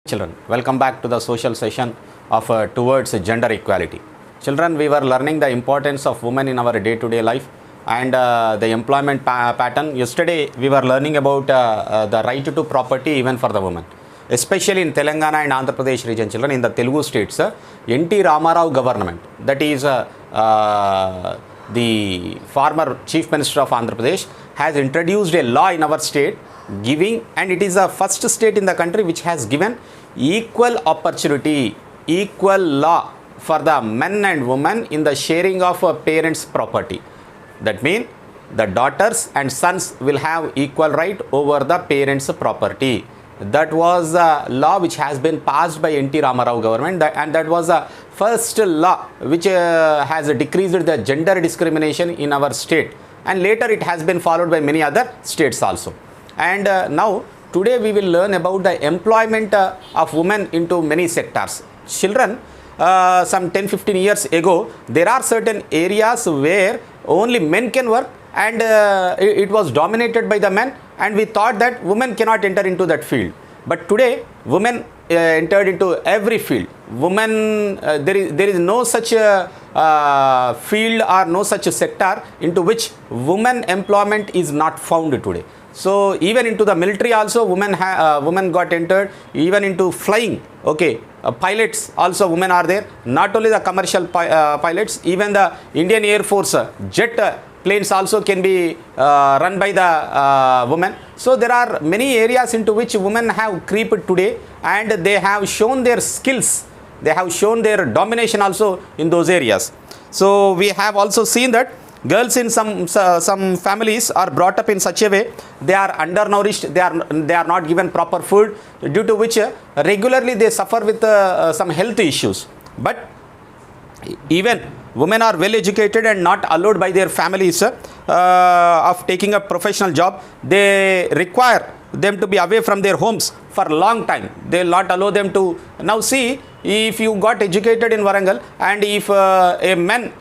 Children, welcome back to the social session of towards gender equality. Children, we were learning the importance of women in our day-to-day life and the employment pattern. Yesterday, we were learning about the right to property even for the women, especially in Telangana and Andhra Pradesh region. Children, in the Telugu states, N.T. Ramarao government, that is the former Chief Minister of Andhra Pradesh, has introduced a law in our state giving, and it is the first state in the country which has given equal opportunity, equal law for the men and women in the sharing of parents' property. That means the daughters and sons will have equal right over the parents' property. That was a law which has been passed by N.T. Ramarao government, and that was the first law which has decreased the gender discrimination in our state, and later it has been followed by many other states also. And now today we will learn about the employment of women into many sectors. Children, some 10-15 years ago, there are certain areas where only men can work, and it was dominated by the men, and we thought that women cannot enter into that field. But today women entered into every field. Women, there is no such field or no such sector into which women employment is not found today. So even into the military also women got entered, even into flying, okay, pilots also women are there. Not only the commercial pilots, even the Indian Air Force jet planes also can be run by the women. So there are many areas into which women have creeped today, and they have shown their skills, they have shown their domination also in those areas. So we have also seen that girls in some families are brought up in such a way, they are undernourished, they are not given proper food, due to which regularly they suffer with some health issues. But even women are well educated and not allowed by their families of taking a professional job. They require them to be away from their homes for a long time. They will not allow them to. Now see, if you got educated in Warangal, and if a man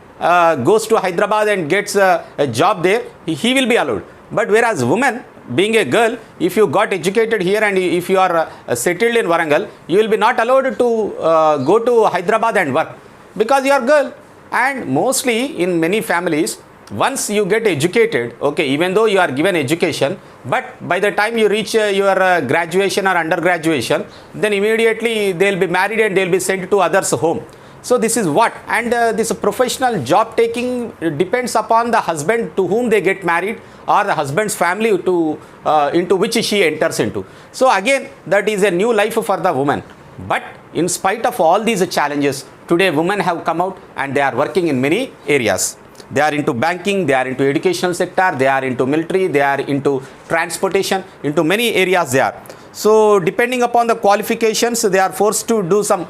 goes to Hyderabad and gets a job there, he will be allowed. But whereas women, being a girl, if you got educated here and if you are settled in Warangal, you will be not allowed to go to Hyderabad and work, because you are girl. And mostly in many families, once you get educated, okay, even though you are given education, but by the time you reach your graduation or undergraduation, then immediately they will be married and they will be sent to others' home. So this is what, and this professional job taking depends upon the husband to whom they get married, or the husband's family to into which she enters into. So again, that is a new life for the woman. But in spite of all these challenges, today women have come out and they are working in many areas. They are into banking, they are into educational sector, they are into military, they are into transportation, into many areas they are. So depending upon the qualifications, they are forced to do some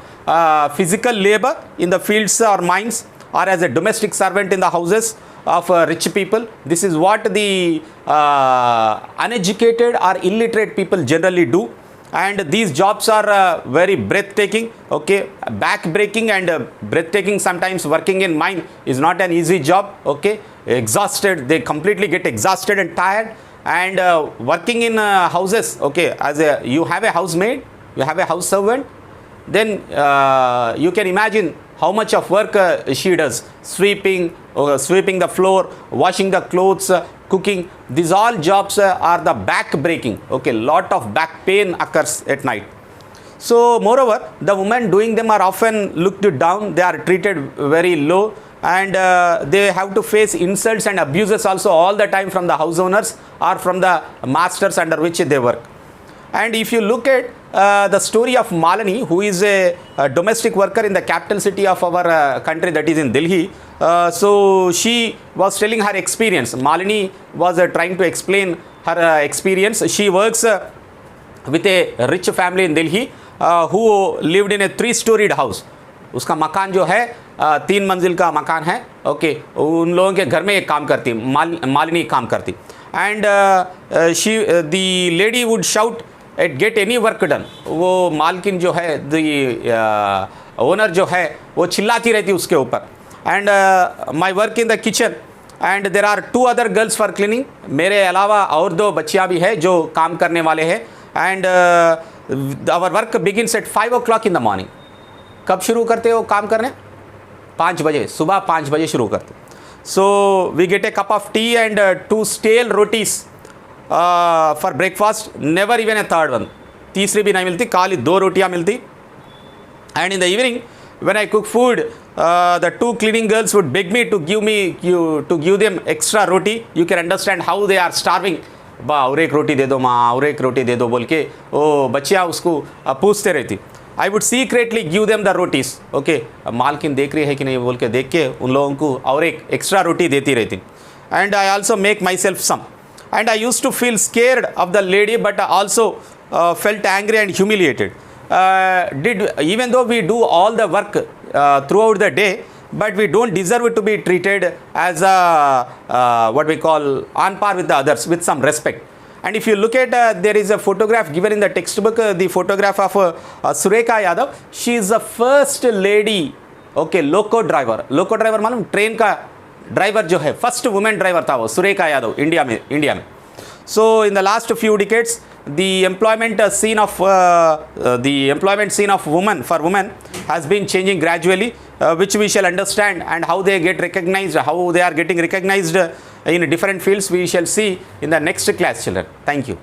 physical labor in the fields or mines, or as a domestic servant in the houses of rich people. This is what the uneducated or illiterate people generally do. And these jobs are very breathtaking, okay, back-breaking and breathtaking. Sometimes working in mine is not an easy job, okay, exhausted, they completely get exhausted and tired. And working in houses, okay, as you have a housemaid, you have a house servant, then you can imagine how much of work she does, sweeping the floor, washing the clothes, cooking. These all jobs are the back breaking, okay, lot of back pain occurs at night. So moreover, the women doing them are often looked down, they are treated very low, and they have to face insults and abuses also all the time from the house owners or from the masters under which they work. And if you look at the story of Malini, who is a domestic worker in the capital city of our country, that is in Delhi. So she was telling her experience. Malini was trying to explain her experience. She works with a rich family in Delhi who lived in a 3-storied house. उसका मकान जो है 3 मंजिल का मकान है, okay, उन लोगों के घर में एक काम करती, मालिनी काम करती. And she, the lady would shout at get any work done. वो मालकिन जो है, the owner जो है, वो चिल्लाती रहती उसके ऊपर. And my work in the kitchen, and there are 2 other girls for cleaning. मेरे अलावा और 2 बच्चियाँ भी हैं जो काम करने वाले हैं. And our work begins at 5 o'clock in the morning. कब शुरू करते हो काम करने? 5 बजे, सुबह 5 बजे शुरू करते. So we get a cup of tea and 2 stale rotis for breakfast. Never even a third one. तीसरी भी नहीं मिलती, खाली 2 रोटियां मिलती. And in the evening, when I cook food, the 2 cleaning girls would beg me to give them extra roti. You can understand how they are starving. बा और एक रोटी दे दो माँ, और एक रोटी दे दो बोल के ओ बच्चियाँ उसको पूछते रहती. I would secretly give them the rotis. Okay, मालकिन देख रही है कि नहीं बोल के देख के उन लोगों को और एक एक्स्ट्रा रोटी देती रहती. And I also make myself some. And I used to feel scared of the lady but also felt angry and humiliated. Even though we do all the work throughout the day, but we don't deserve it to be treated as what we call on par with the others, with some respect. And if you look at, there is a photograph given in the textbook, the photograph of Surekha Yadav. She is the first lady, okay, loco driver. Loco driver मालूम, train का driver जो है, first women driver था वो, Surekha Yadav, India में. So in the last few decades, the employment scene of women for women has been changing gradually, which we shall understand, and how they get recognized, how they are getting recognized in different fields, we shall see in the next class, children. Thank you.